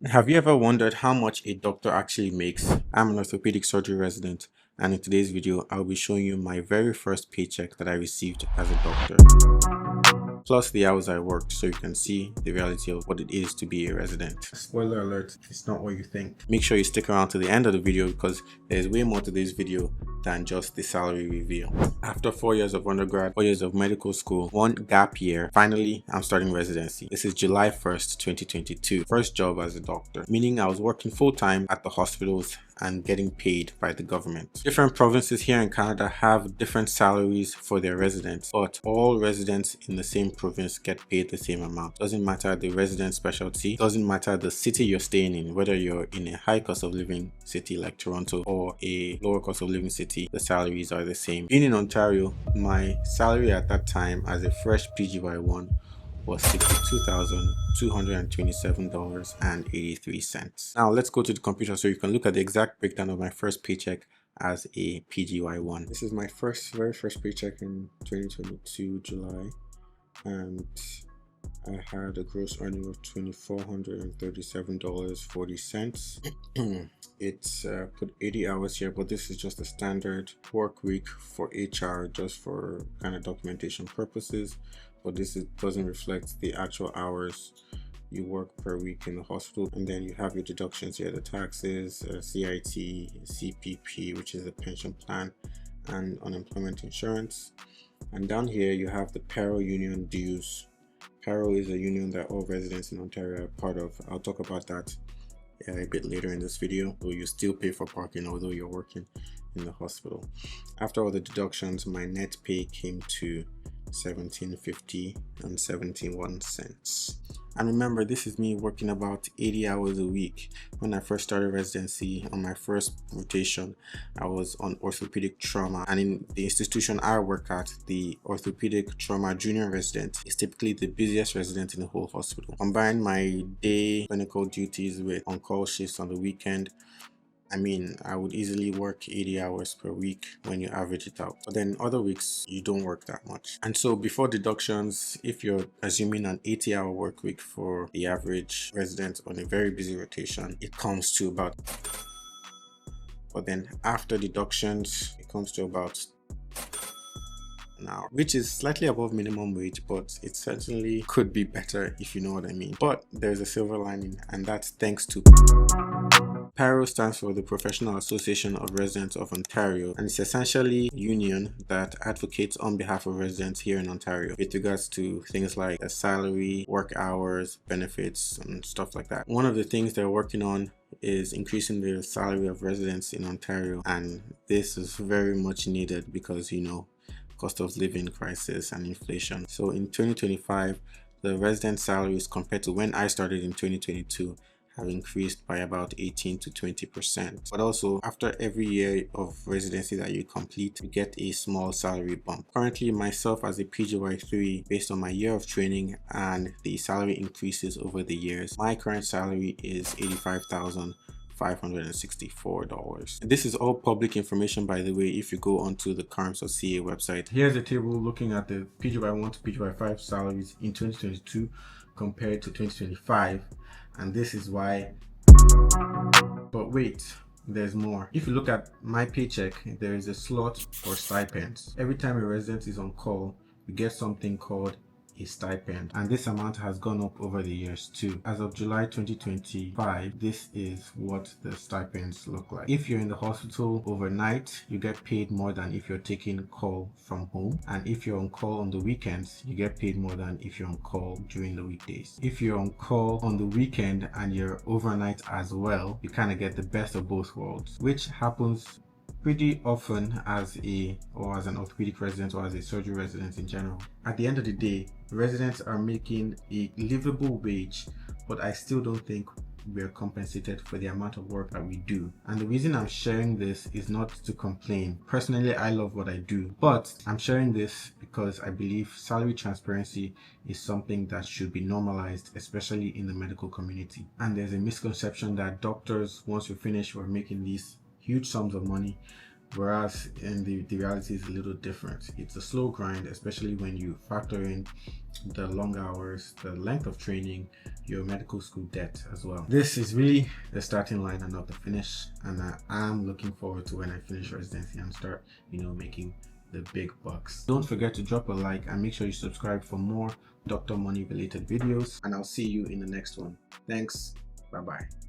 Have you ever wondered how much a doctor actually makes? I'm an orthopedic surgery resident, and in today's video, I'll be showing you my very first paycheck that I received as a doctor, plus the hours I worked, so you can see the reality of what it is to be a resident. Spoiler alert, it's not what you think. Make sure you stick around to the end of the video because there's way more to this video than just the salary reveal. After 4 years of undergrad, 4 years of medical school, one gap year, finally I'm starting residency. This is July 1st, 2022. First job as a doctor, meaning I was working full-time at the hospitals and getting paid by the government. Different provinces here in Canada have different salaries for their residents, but all residents in the same province get paid the same amount. Doesn't matter the resident specialty, doesn't matter the city you're staying in, whether you're in a high cost of living city like Toronto or a lower cost of living city, the salaries are the same. Being in Ontario, my salary at that time as a fresh PGY1 was $62,227.83. Now let's go to the computer so you can look at the exact breakdown of my first paycheck as a PGY1. This is my very first paycheck in 2022 July, and I had a gross earning of $2,437.40. It's put 80 hours here, but this is just a standard work week for HR, just for kind of documentation purposes. But doesn't reflect the actual hours you work per week in the hospital. And then you have your deductions here, the taxes, CIT, CPP, which is a pension plan, and unemployment insurance. And down here you have the PARO union dues. PARO is a union that all residents in Ontario are part of. I'll talk about that a bit later in this video. So you still pay for parking although you're working in the hospital. After all the deductions, my net pay came to $17.50 and 71 cents. And remember, this is me working about 80 hours a week. When I first started residency, on my first rotation, I was on orthopedic trauma, and in the institution I work at, the orthopedic trauma junior resident is typically the busiest resident in the whole hospital. Combine my day clinical duties with on-call shifts on the weekend, I mean, I would easily work 80 hours per week when you average it out. But then other weeks, you don't work that much. And so before deductions, if you're assuming an 80-hour work week for the average resident on a very busy rotation, it comes to about, but then after deductions, it comes to about now, which is slightly above minimum wage, but it certainly could be better if you know what I mean. But there's a silver lining, and that's thanks to PARO. Stands for the Professional Association of Residents of Ontario, and it's essentially a union that advocates on behalf of residents here in Ontario with regards to things like a salary, work hours, benefits, and stuff like that. One of the things they're working on is increasing the salary of residents in Ontario, and this is very much needed because, you know, cost of living crisis and inflation. So in 2025, the resident salaries compared to when I started in 2022 have increased by about 18 to 20%. But also, after every year of residency that you complete, you get a small salary bump. Currently, myself as a PGY3, based on my year of training and the salary increases over the years, my current salary is $85,564. This is all public information, by the way, if you go onto the CARMS.ca website. Here's a table looking at the PGY1 to PGY5 salaries in 2022 compared to 2025. And this is why. But wait, there's more. If you look at my paycheck, there is a slot for stipends. Every time a resident is on call, you get something called a stipend, and this amount has gone up over the years too. As of July 2025, this is what the stipends look like. If you're in the hospital overnight, you get paid more than if you're taking call from home, and if you're on call on the weekends, you get paid more than if you're on call during the weekdays. If you're on call on the weekend and you're overnight as well, you kind of get the best of both worlds, which happens pretty often as an orthopedic resident or as a surgery resident in general. At the end of the day, residents are making a livable wage, but I still don't think we're compensated for the amount of work that we do. And the reason I'm sharing this is not to complain. Personally, I love what I do, but I'm sharing this because I believe salary transparency is something that should be normalized, especially in the medical community. And there's a misconception that doctors, once you finish, we're making these huge sums of money, Whereas in the reality is a little different. It's a slow grind, especially when you factor in the long hours, the length of training, your medical school debt as well. This is really the starting line and not the finish. And I'm looking forward to when I finish residency and start, making the big bucks. Don't forget to drop a like and make sure you subscribe for more doctor money related videos. And I'll see you in the next one. Thanks. Bye-bye.